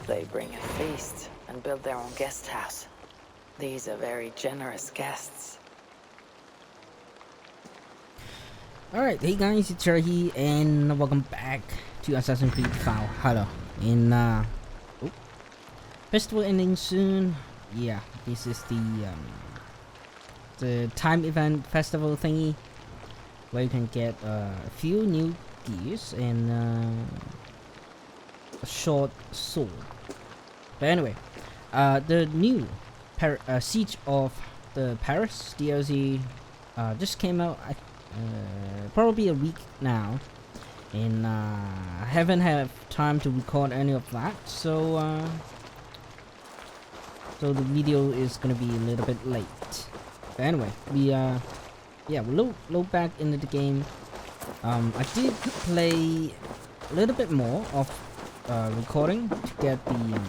They bring a feast and build their own guest house. These are very generous guests. Alright, hey guys, it's Rahi and welcome back to Assassin's Creed Valhalla. In festival ending soon. Yeah, this is the time event festival thingy where you can get a few new gears and a short sword. But anyway, the new Siege of the Paris DLC just came out. Probably a week now, and I haven't had time to record any of that, so the video is gonna be a little bit late. But anyway, we'll load back into the game. I did play a little bit more of recording to get the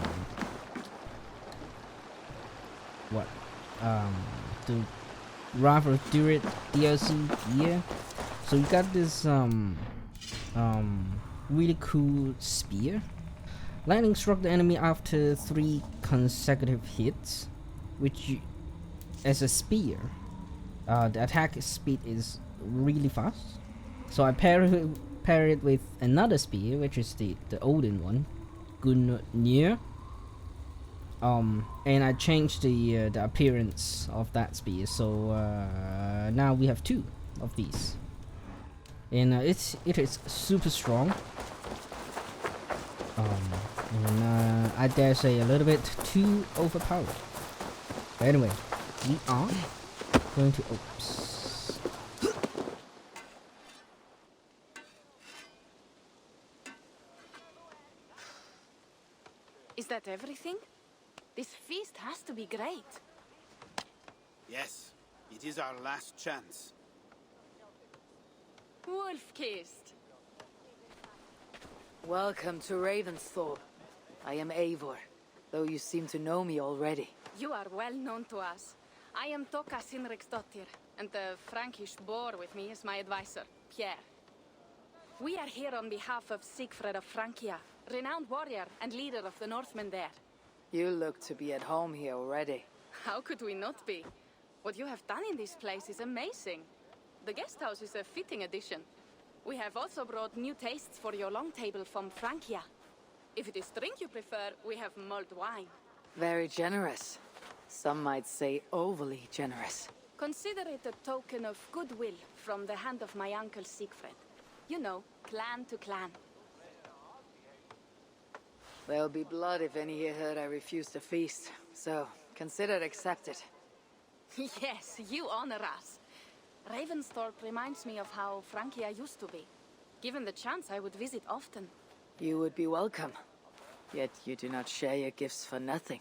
the Wrath of Durit DLC gear. So we got this really cool spear. Lightning struck the enemy after 3 consecutive hits, which as a spear, the attack speed is really fast. So I pair it with another spear, which is the Odin one, Gungnir. And I changed the appearance of that spear, so now we have 2 of these, and it is super strong, and I dare say a little bit too overpowered. But anyway, we are going to Is that everything? This feast has to be great. Yes, it is our last chance. Wolf-kissed. Welcome to Ravensthorpe. I am Eivor, though you seem to know me already. You are well known to us. I am Toka Sinriksdottir, and the Frankish boar with me is my advisor, Pierre. We are here on behalf of Sigfred of Francia, renowned warrior and leader of the Northmen there. You look to be at home here already. How could we not be? What you have done in this place is amazing. The guest house is a fitting addition. We have also brought new tastes for your long table from Francia. If it is drink you prefer, we have mulled wine. Very generous. Some might say overly generous. Consider it a token of goodwill from the hand of my uncle Siegfried. You know, clan to clan. There'll be blood if any here heard I refuse to feast, so consider it accepted. Yes, you honor us. Ravensthorpe reminds me of how Francia used to be. Given the chance, I would visit often. You would be welcome. Yet you do not share your gifts for nothing.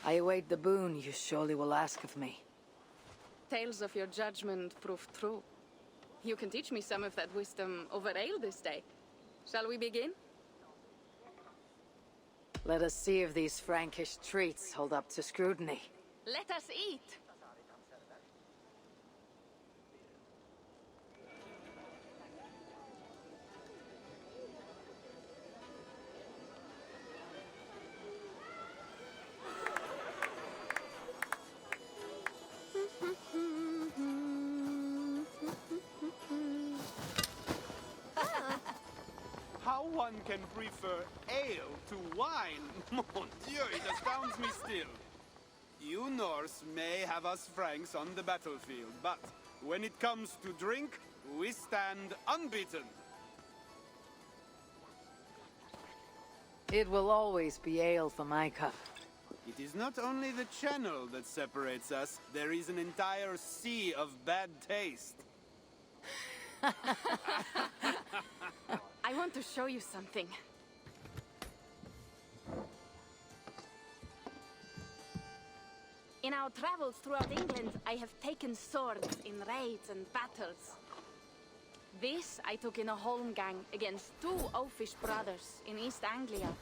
I await the boon you surely will ask of me. Tales of your judgment prove true. You can teach me some of that wisdom over ale this day. Shall we begin? Let us see if these Frankish treats hold up to scrutiny. Let us eat! How one can prefer ale to wine? Mon Dieu, it astounds me still. You Norse may have us Franks on the battlefield, but when it comes to drink, we stand unbeaten. It will always be ale for my cup. It is not only the channel that separates us, there is an entire sea of bad taste. I want to show you something. In our travels throughout England, I have taken swords in raids and battles. This I took in a holmgang against 2 oafish brothers in East Anglia.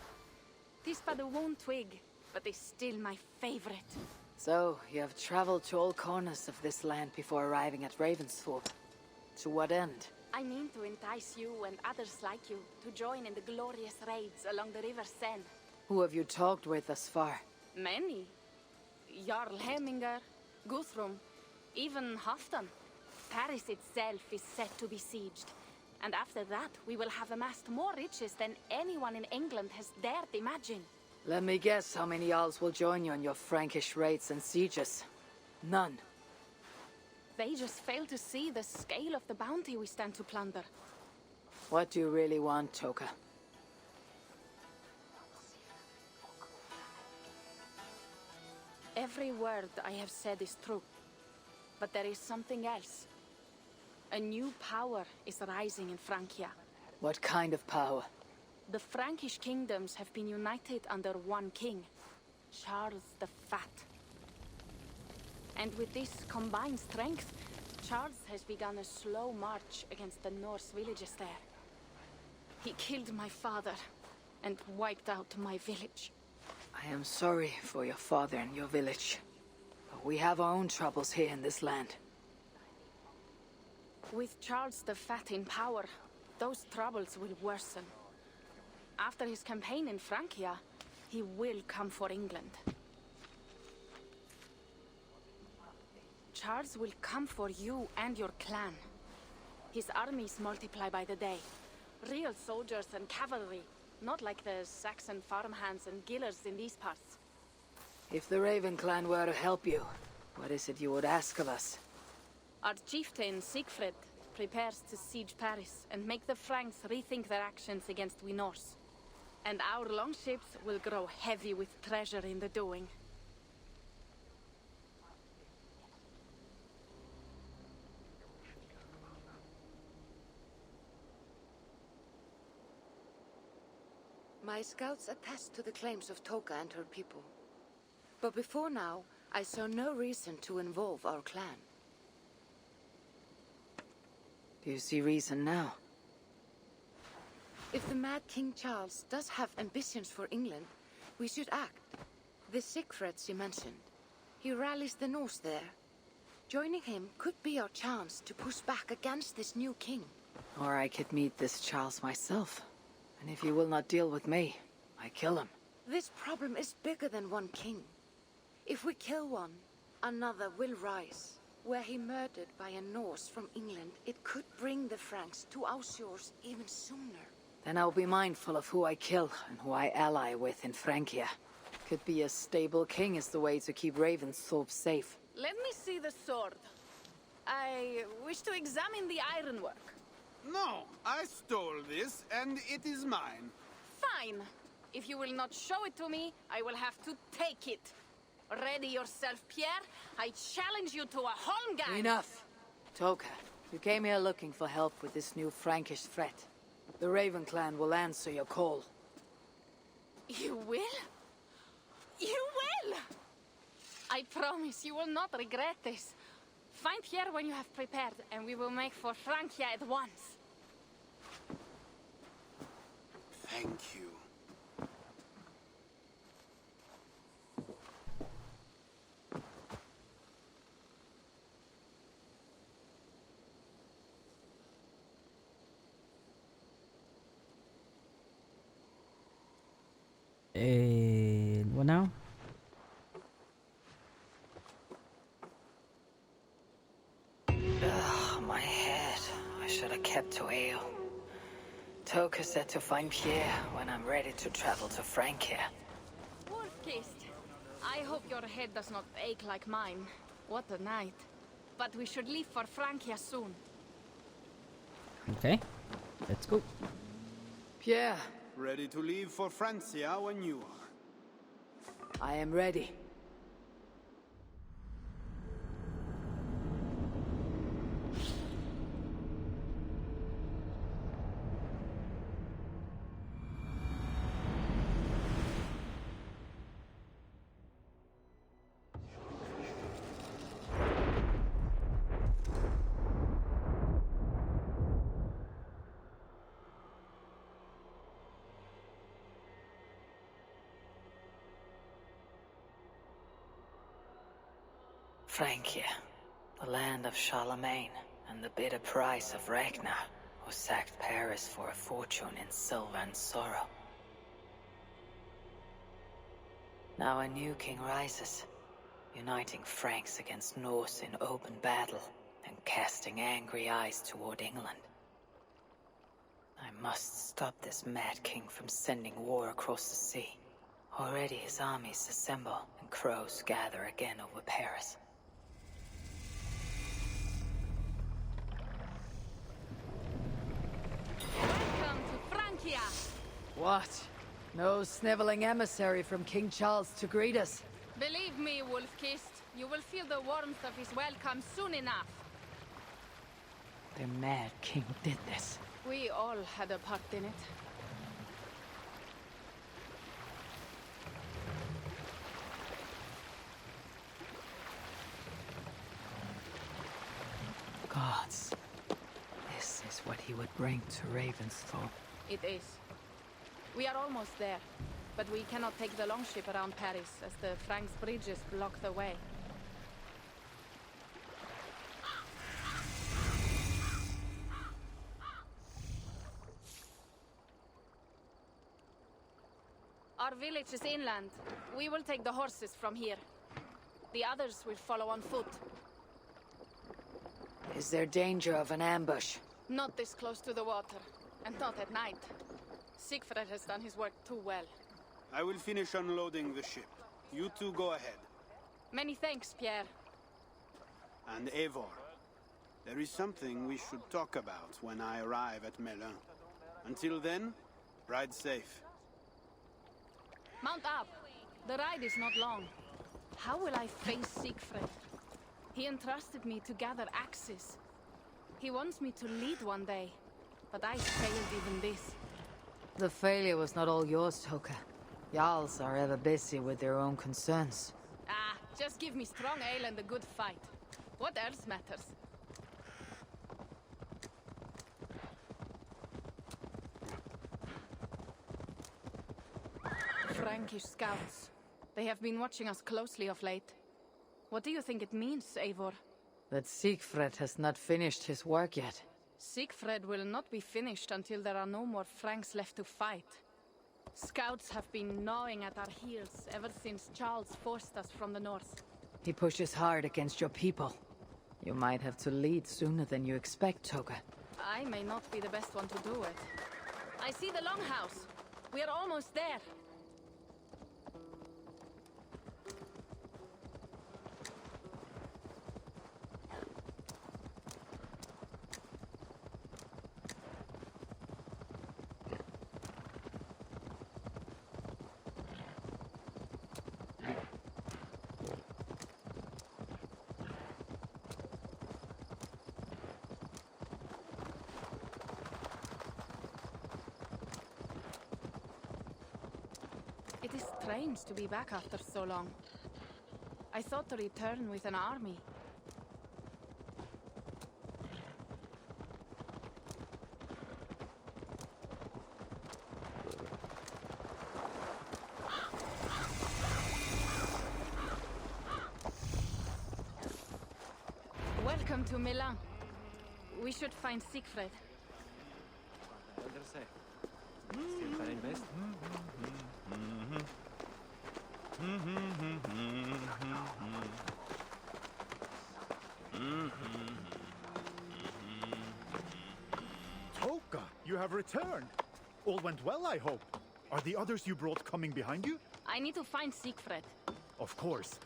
'Tis but a worn twig, but is still my favorite. So, you have traveled to all corners of this land before arriving at Ravensthorpe. To what end? I mean to entice you and others like you to join in the glorious raids along the River Seine. Who have you talked with thus far? Many. Jarl Hemminger, Guthrum, even Halfdan. Paris itself is set to be sieged. And after that, we will have amassed more riches than anyone in England has dared imagine. Let me guess how many Jarls will join you on your Frankish raids and sieges. None. They just fail to see the scale of the bounty we stand to plunder. What do you really want, Toka? Every word I have said is true. But there is something else. A new power is rising in Francia. What kind of power? The Frankish kingdoms have been united under one king, Charles the Fat. And with this combined strength, Charles has begun a slow march against the Norse villages there. He killed my father and wiped out my village. I am sorry for your father and your village. But we have our own troubles here in this land. With Charles the Fat in power, those troubles will worsen. After his campaign in Francia, he will come for England. Charles will come for you and your clan. His armies multiply by the day. Real soldiers and cavalry, not like the Saxon farmhands and gillers in these parts. If the Raven clan were to help you, what is it you would ask of us? Our chieftain, Siegfried, prepares to siege Paris and make the Franks rethink their actions against we Norse. And our longships will grow heavy with treasure in the doing. My scouts attest to the claims of Toka and her people. But before now, I saw no reason to involve our clan. Do you see reason now? If the Mad King Charles does have ambitions for England, we should act. The Siegfried you mentioned, he rallies the Norse there. Joining him could be our chance to push back against this new king. Or I could meet this Charles myself. And if you will not deal with me, I kill him. This problem is bigger than one king. If we kill one, another will rise. Were he murdered by a Norse from England, it could bring the Franks to our shores even sooner. Then I'll be mindful of who I kill and who I ally with in Francia. Could be a stable king is the way to keep Ravensthorpe safe. Let me see the sword. I wish to examine the ironwork. No, I stole this, and it is mine. Fine. If you will not show it to me, I will have to take it. Ready yourself, Pierre. I challenge you to a holmgang. Enough! Toka, you came here looking for help with this new Frankish threat. The Raven clan will answer your call. You will? You will! I promise you will not regret this. Find Pierre when you have prepared, and we will make for Francia at once. Thank you. And what now? Ugh, my head. I should have kept to ale. Toka said to find Pierre when I'm ready to travel to Francia. Wolf-kissed. I hope your head does not ache like mine. What a night. But we should leave for Francia soon. Okay, let's go. Pierre, Ready to leave for Francia when you are. I am ready. Francia, the land of Charlemagne, and the bitter price of Ragnar, who sacked Paris for a fortune in silver and sorrow. Now a new king rises, uniting Franks against Norse in open battle and casting angry eyes toward England. I must stop this mad king from sending war across the sea. Already his armies assemble and crows gather again over Paris. Welcome to Francia! What? No sniveling emissary from King Charles to greet us? Believe me, Wolf-Kissed, you will feel the warmth of his welcome soon enough. The mad king did this. We all had a part in it. Gods. This is what he would bring to Ravensthorpe. It is. We are almost there, but we cannot take the longship around Paris as the Franks bridges block the way. Our village is inland. We will take the horses from here. The others will follow on foot. Is there danger of an ambush? Not this close to the water, and not at night. Siegfried has done his work too well. I will finish unloading the ship. You two go ahead. Many thanks, Pierre. And Eivor, there is something we should talk about when I arrive at Melun. Until then, ride safe. Mount up. The ride is not long. How will I face Siegfried? He entrusted me to gather axes. He wants me to lead one day, but I failed even this. The failure was not all yours, Toka. Jarls are ever busy with their own concerns. Ah, just give me strong ale and a good fight. What else matters? Frankish scouts. They have been watching us closely of late. What do you think it means, Eivor? That Siegfried has not finished his work yet. Siegfried will not be finished until there are no more Franks left to fight. Scouts have been gnawing at our heels ever since Charles forced us from the north. He pushes hard against your people. You might have to lead sooner than you expect, Toka. I may not be the best one to do it. I see the longhouse. We are almost there. It is strange to be back after so long. I thought to return with an army. Welcome to Milan. We should find Siegfried. Toka, you have returned. All went well, I hope. Are the others you brought coming behind you? I need to find Siegfried. Of course.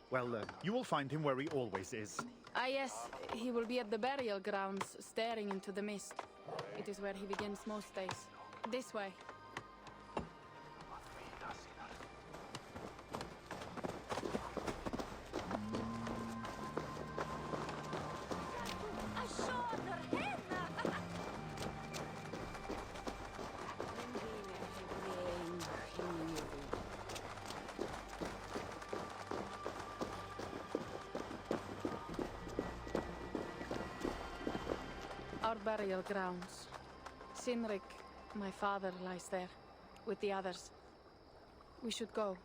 Well, you will find him where he always is. Ah yes, he will be at the burial grounds, staring into the mist. It is where he begins most days. This way. Our burial grounds. Sinrik, my father, lies there, with the others. We should go.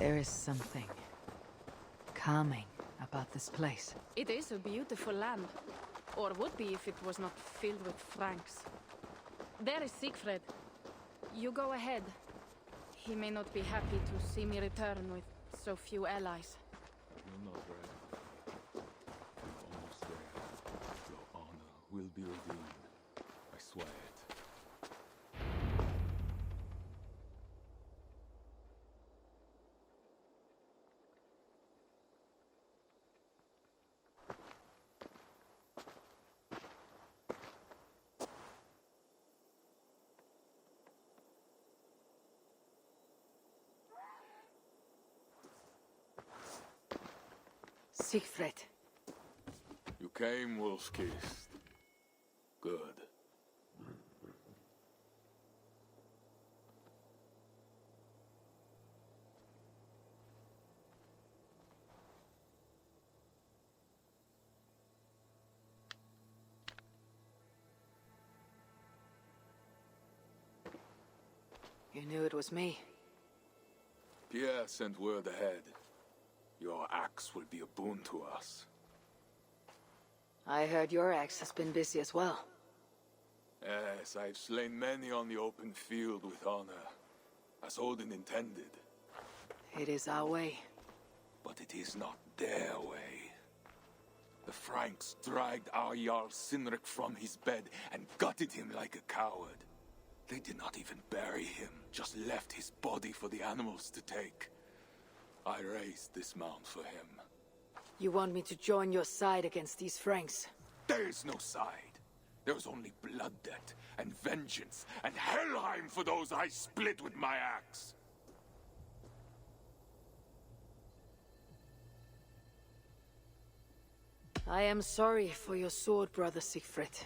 There is something calming about this place. It is a beautiful land. Or would be if it was not filled with Franks. There is Siegfried. You go ahead. He may not be happy to see me return with so few allies. You're not ready. You're almost there. Your honor will be redeemed. I swear it. Siegfried. You came, wolf-kissed. Good. You knew it was me. Pierre sent word ahead. Your axe will be a boon to us. I heard your axe has been busy as well. Yes, I've slain many on the open field with honor, as Odin intended. It is our way. But it is not their way. The Franks dragged our Jarl Sinric from his bed and gutted him like a coward. They did not even bury him, just left his body for the animals to take. I raised this mound for him. You want me to join your side against these Franks? There is no side. There is only blood debt and vengeance and Helheim for those I split with my axe. I am sorry for your sword, brother Siegfried.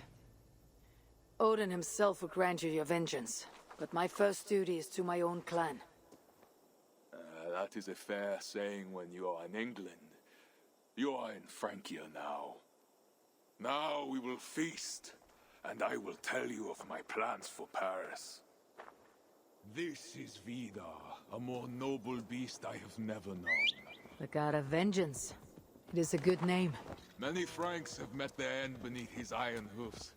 Odin himself will grant you your vengeance, but my first duty is to my own clan. That is a fair saying when you are in England. You are in Francia now. Now we will feast, and I will tell you of my plans for Paris. This is Vidar, a more noble beast I have never known. The god of vengeance. It is a good name. Many Franks have met their end beneath his iron hoofs.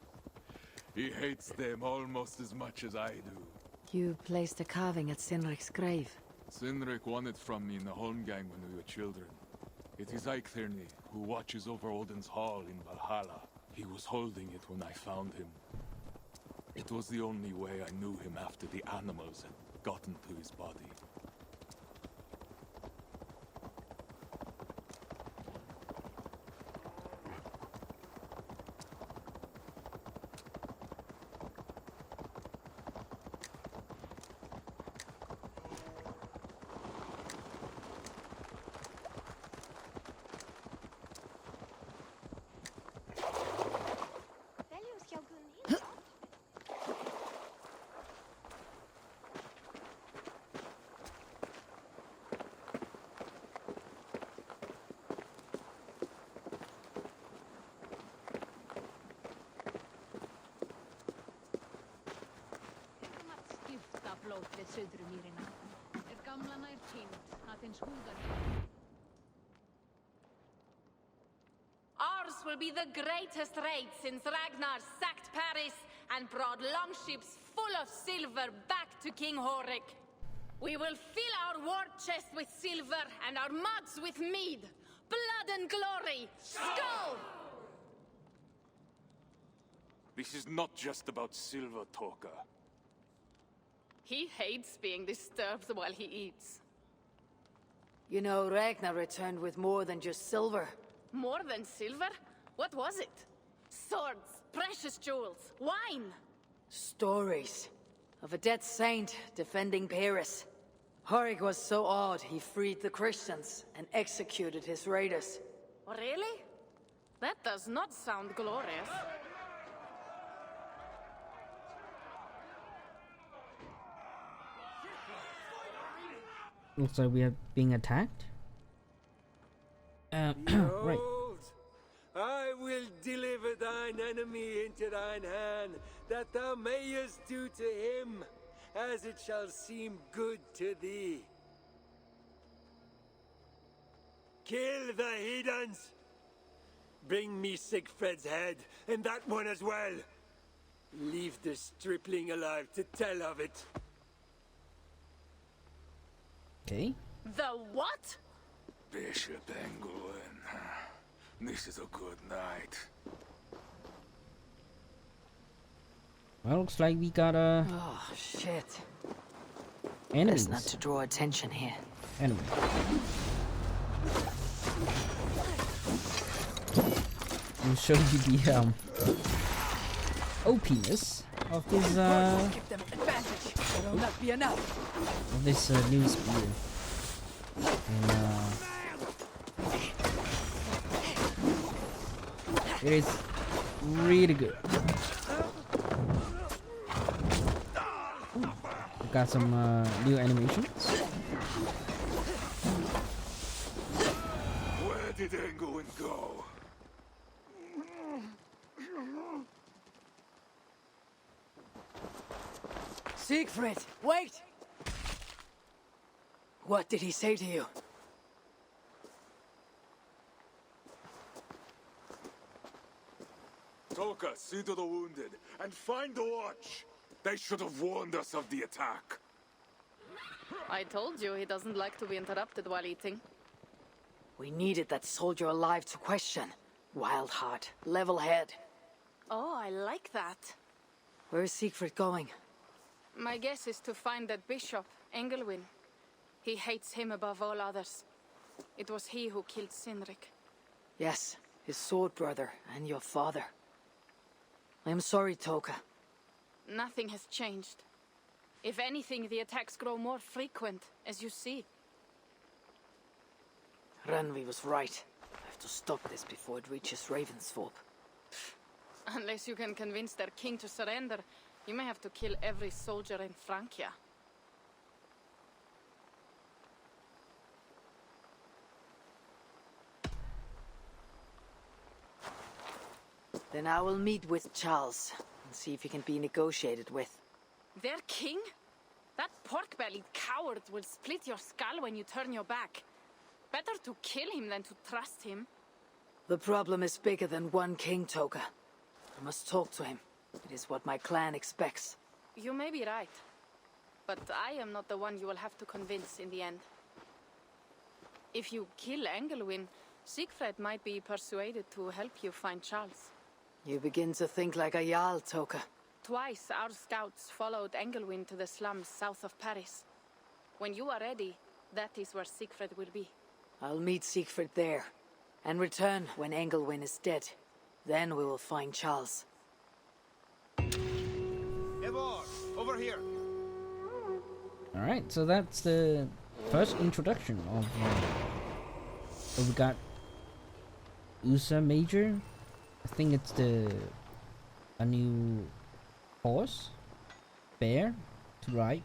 He hates them almost as much as I do. You placed a carving at Sinric's grave. Sinric won it from me in the Holmgang when we were children. It is Eiktherni, who watches over Odin's hall in Valhalla. He was holding it when I found him. It was the only way I knew him after the animals had gotten to his body. Við Suðurmýrina. Gamla nær týnd, aðeins húðar. Ours will be the greatest raid since Ragnar sacked Paris and brought longships full of silver back to King Horik. We will fill our war chest with silver and our mugs with mead. Blood and glory! Skull! This is not just about silver, Torka. He hates being disturbed while he eats. You know, Ragnar returned with more than just silver. More than silver? What was it? Swords, precious jewels, wine! Stories of a dead saint defending Paris. Horik was so awed he freed the Christians and executed his raiders. Really? That does not sound glorious. Looks like we are being attacked. Right. Behold, I will deliver thine enemy into thine hand, that thou mayest do to him as it shall seem good to thee. Kill the heathens! Bring me Siegfried's head, and that one as well. Leave the stripling alive to tell of it. Okay. The what? Bishop Engelwin. This is a good night. Well, looks like we got a Oh, shit. enemies. Best not to draw attention here. Anyway. I'll show you the OPness of this Give them advantage. That'll not be enough. of this new spear. And it is really good. We got some new animations. Where did Engelwin go? Siegfried, wait! What did he say to you? Toka, see to the wounded, and find the watch. They should have warned us of the attack. I told you he doesn't like to be interrupted while eating. We needed that soldier alive to question. Wild heart, level head. Oh, I like that. Where is Siegfried going? My guess is to find that bishop, Engelwin. He hates him above all others. It was he who killed Sinrik. Yes, his sword brother and your father. I am sorry, Toka. Nothing has changed. If anything, the attacks grow more frequent, as you see. Randvi was right. I have to stop this before it reaches Ravensthorpe. Unless you can convince their king to surrender, you may have to kill every soldier in Francia. Then I will meet with Charles and see if he can be negotiated with. Their king? That pork-bellied coward will split your skull when you turn your back. Better to kill him than to trust him. The problem is bigger than one king, Toka. I must talk to him. It is what my clan expects. You may be right. But I am not the one you will have to convince in the end. If you kill Engelwin, Siegfried might be persuaded to help you find Charles. You begin to think like a Jarl, Toka. Twice our scouts followed Engelwin to the slums south of Paris. When you are ready, that is where Siegfried will be. I'll meet Siegfried there, and return when Engelwin is dead. Then we will find Charles. Eivor, over here. Alright, so that's the first introduction of we got Ursa Major. I think it's a new horse, bear to ride.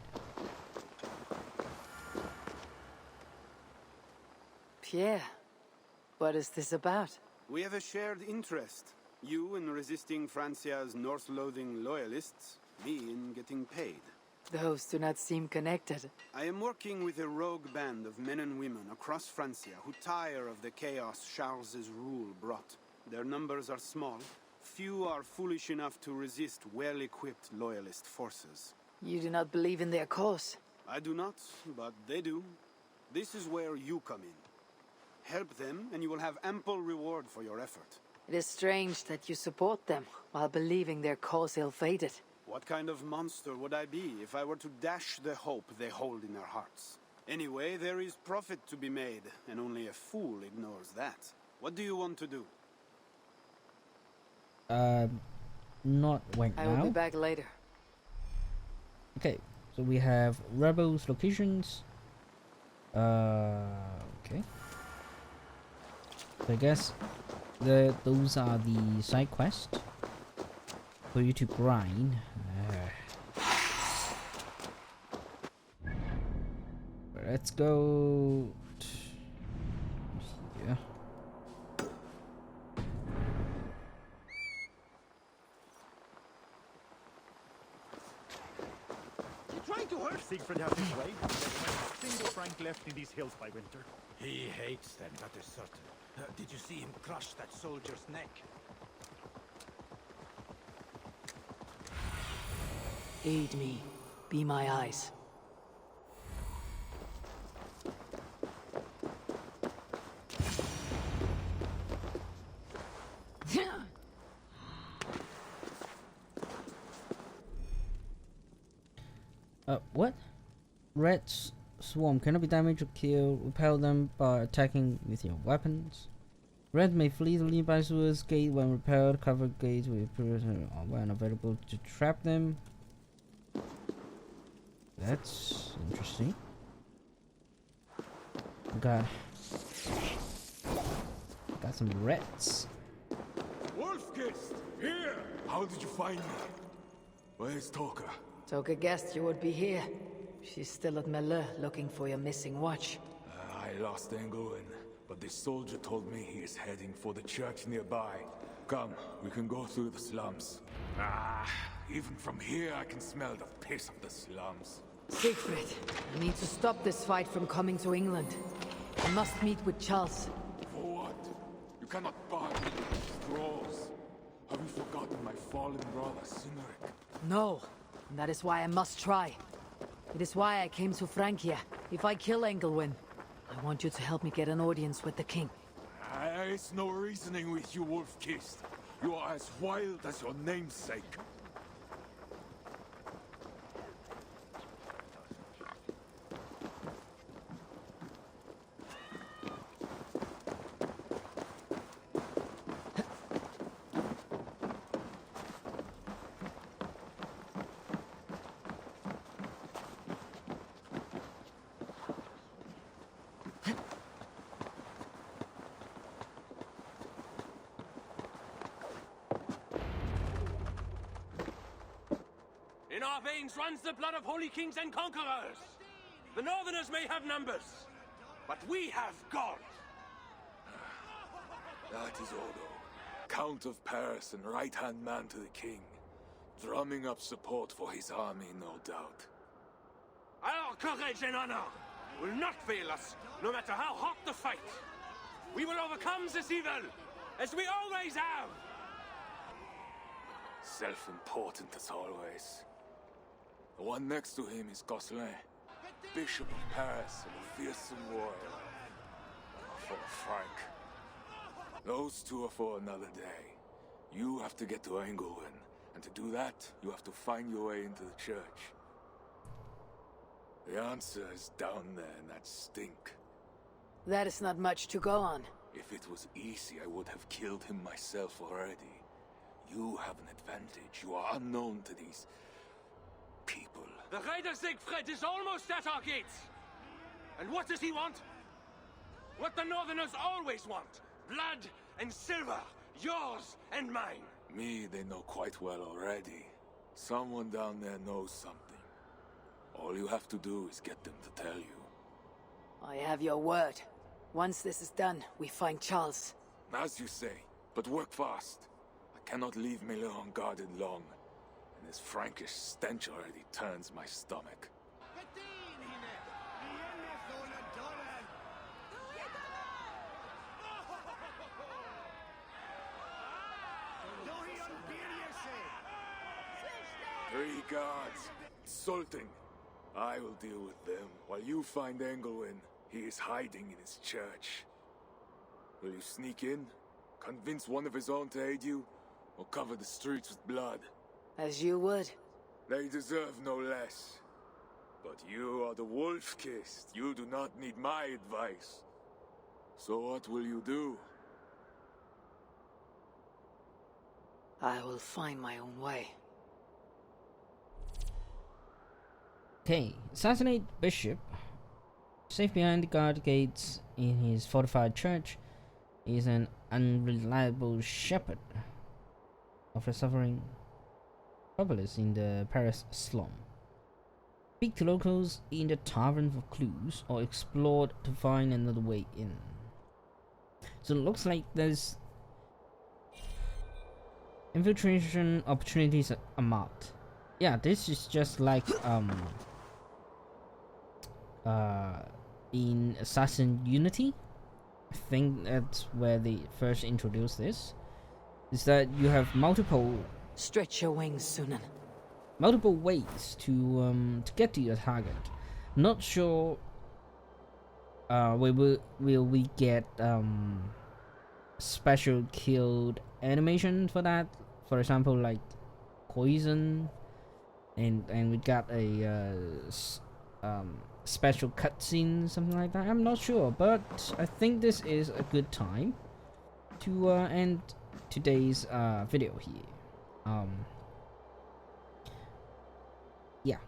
Pierre, what is this about? We have a shared interest. You in resisting Francia's North-loathing loyalists, me in getting paid. Those do not seem connected. I am working with a rogue band of men and women across Francia who tire of the chaos Charles's rule brought. Their numbers are small. Few are foolish enough to resist well-equipped loyalist forces. You do not believe in their cause? I do not, but they do. This is where you come in. Help them, and you will have ample reward for your effort. It is strange that you support them, while believing their cause ill-fated. What kind of monster would I be if I were to dash the hope they hold in their hearts? Anyway, there is profit to be made, and only a fool ignores that. What do you want to do? Not right I now. will be back later. Okay, so we have rebels locations. Okay. So I guess those are the side quests for you to grind. Let's go here. trying to hurt Siegfried half his way. There won't be a single Frank left in these hills by winter. He hates them, that is certain. Did you see him crush that soldier's neck? Aid me. Be my eyes. What? Red Swarm cannot be damaged or killed. Repel them by attacking with your weapons. Red may flee the nearby sewers gate when repelled. Cover gates with prisoner when available to trap them. That's interesting. Got some reds. Wolfkist! Here! How did you find me? Where's Toka? Toka guessed you would be here. She's still at Melle looking for your missing watch. I lost Engelwin, but this soldier told me he is heading for the church nearby. Come, we can go through the slums. Even from here I can smell the piss of the slums. Siegfried, I need to stop this fight from coming to England. I must meet with Charles. For what? You cannot buy scrolls. Have you forgotten my fallen brother, Cynric? No, and that is why I must try. It is why I came to Francia. If I kill Engelwin, I want you to help me get an audience with the king. It's no reasoning with you, Wolf-Kissed. You are as wild as your namesake. In our veins runs the blood of holy kings and conquerors. The Northerners may have numbers, but we have God. That is Odo, Count of Paris and right-hand man to the king, drumming up support for his army, no doubt. Our courage and honor will not fail us, no matter how hot the fight. We will overcome this evil, as we always have. Self-important as always. The one next to him is Gosselin, Bishop of Paris and a fearsome warrior. For Frank. Those two are for another day. You have to get to Engelwin, and to do that, you have to find your way into the church. The answer is down there in that stink. That is not much to go on. If it was easy, I would have killed him myself already. You have an advantage. You are unknown to these people. The Raider Siegfried is almost at our gates. And what does he want? What the Northerners always want. Blood and silver. Yours and mine. Me, they know quite well already. Someone down there knows something. All you have to do is get them to tell you. I have your word. Once this is done, we find Charles. As you say, but work fast. I cannot leave Mille unguarded long. And this Frankish stench already turns my stomach. Three guards. Insulting. I will deal with them, while you find Engelwin. He is hiding in his church. Will you sneak in? Convince one of his own to aid you? Or cover the streets with blood? As you would. They deserve no less. But you are the Wolf-Kissed. You do not need my advice. So what will you do? I will find my own way. Okay, assassinate Bishop. Safe behind the guard gates in his fortified church is an unreliable shepherd of a suffering populace in the Paris slum. Speak to locals in the tavern for clues or explore to find another way in. So it looks like there's infiltration opportunities are marked. Yeah, this is just like in Assassin Unity. I think that's where they first introduced this. Is that you have multiple Stretch your wings, Sunan. multiple ways to get to your target. Not sure. Will we get special killed animation for that? For example, like poison, and we got a special cutscene, something like that. I'm not sure, but I think this is a good time to end today's video here. Yeah,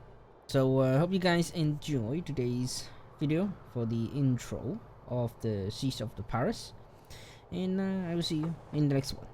so I hope you guys enjoy today's video for the intro of the Siege of the Paris, and I will see you in the next one.